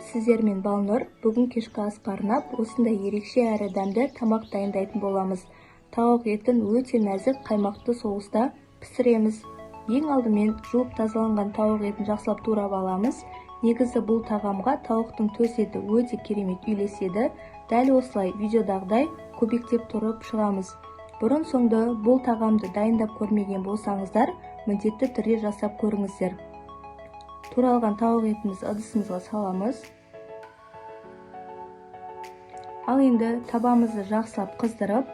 сіздермен Балнұр. Бүгін кешкі асқа арнап осындай ерекше әрі дәмді тамақ дайындайтын боламыз. Тауық етін өте нәзік қаймақты соуста пісіреміз. Ең алдымен жуып тазаланған тауық етін жақсылап турап аламыз. Негізі бұл тағамға тауықтың төс еті өте керемет үйлеседі. Дәл осылай видеодағыдай көбіктеп тұрып шығамыз. Бұрын соңды бұл тағамды дайындап көрмеген болсаңыздар, міндетті түрде жасап көріңіздер. Туралған тауық етімізді ыдысымызға саламыз. Ал енді табамызды жақсылап қыздырып,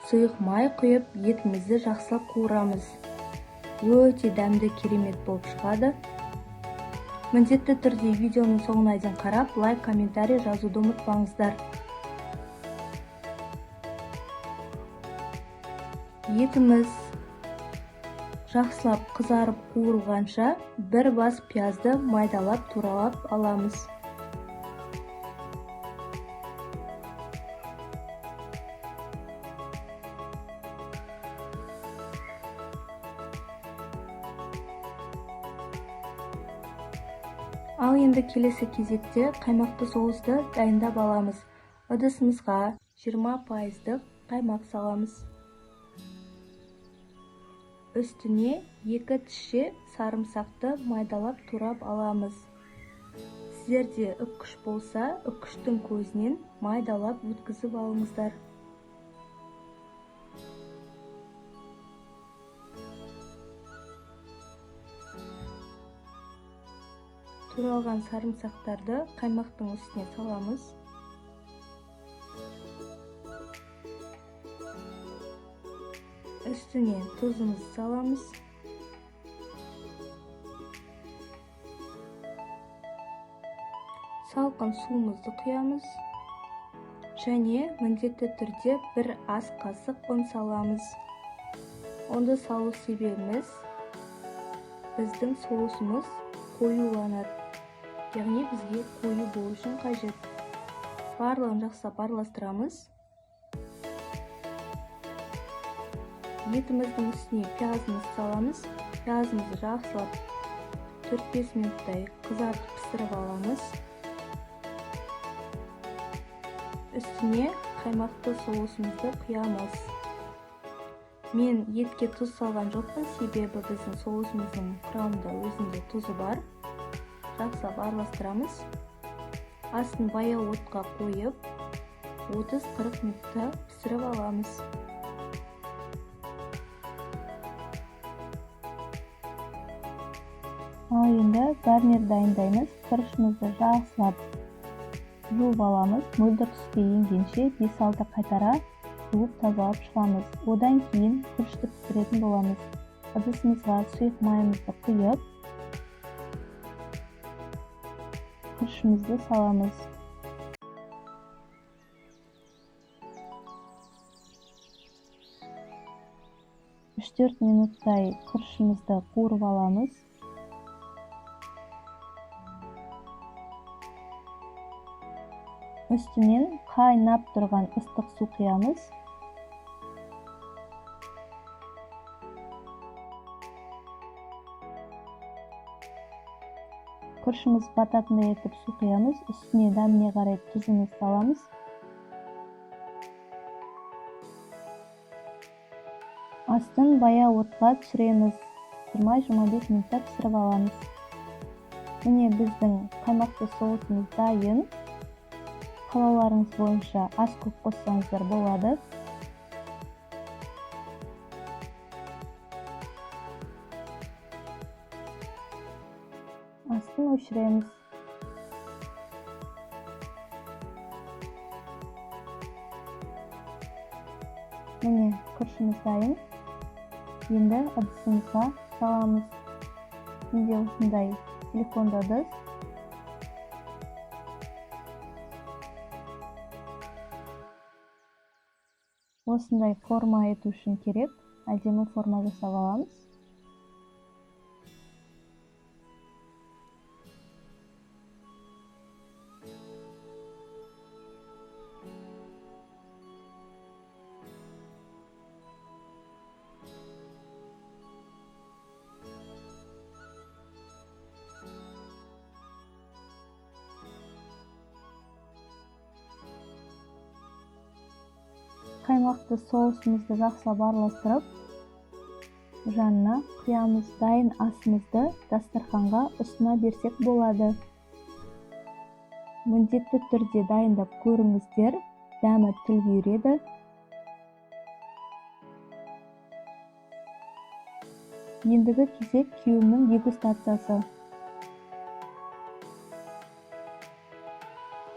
сұйық май құйып, етімізді жақсылап қуырамыз. Өте дәмді керемет болып шығады. Міндетті түрде видеоның соңына дейін қарап, лайк, комментарий жазуды ұмытпаңыздар. Етіміз жақсылап қызарып қуырылғанша бір бас пиязды майдалап туралап аламыз. Ал енді келесі кезекте қаймақты соусты дайындап аламыз. Ыдысымызға 20% қаймақ саламыз. Үстіне 2 тіше сарымсақты майдалап турап аламыз. Сіздерде үккіш болса, үккіштің көзінен майдалап өткізіп алыңыздар. Туралған сарымсақтарды қаймақтың үстіне саламыз. Үстіне тұзымызды саламыз. Салқын суымызды құямыз. Және міндетті түрде бір ас қасық ұн саламыз. Онды салу себебіміз біздің соусымыз қоюланады. Яғни бізге қою болу үшін қажет. Барлығын жақсылап араластырамыз. Етіміздің үстіне пиязымызды саламыз. Пиязымызды жақсылап 4-5 минуттай қызартып пісіріп аламыз. Үстіне қаймақты соусымызды құямыз. Мен етке тұз салған жоқпын, себебі біздің соусымыздың құрамында өзінде тұзы бар. Жақсылап араластырамыз. Астын баяу отқа қойып, 30-40 минутта пісіріп аламыз. Ал енді гарнир дайындаймыз. Күрішімізді жақсылап жуып аламыз. Мөлдір түске енгенше 5-6 қайтара жуып тазалап шығамыз. Одан кейін күрішті пісіретін боламыз. Ыдысымызға сұйық майымызды құйып, күрішімізді саламыз. Үш 4 минуттай күрішімізді қуырып аламыз. Үстінен қайнап тұрған ыстық су құямыз. Күрішіміз бататындай етіп су құямыз. Үстіне дәміне қарай тұзымызды саламыз. Астын баяу отқа түсіреміз. 20-25 минутта пісіріп аламыз. Міне біздің қаймақты соусымыз дайын. Қалауларыңыз бойынша аз көп қоссаңыздар болады. Астын өшіреміз. Міне күрішіміз дайын. Енді ыдысымызға саламыз. Менде осындай силиконды ыдыс. Осындай форма ету үшін керек. Әдемі форма жасап аламыз. Қаймақты соусымызды жақсылап араластырып, жанына құямыз. Дайын асымызды дастарханға ұсына берсек болады. Міндетті түрде дайындап көріңіздер, дәмі тілге үйреді. Ендігі кезек күйеуімнің дегустациясы.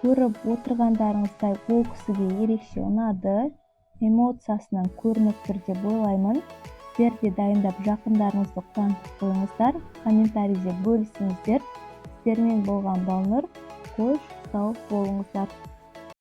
Көріп отырғандарыңыздай ол кісіге ерекше ұнады, эмоциясынан көрініп тұр деп ойлаймын. Сіздер де дайындап жақындарыңызды қуантып қойыңыздар, комментарийде бөлісіңіздер. Сіздермен болған Балнұр, қош сау болыңыздар.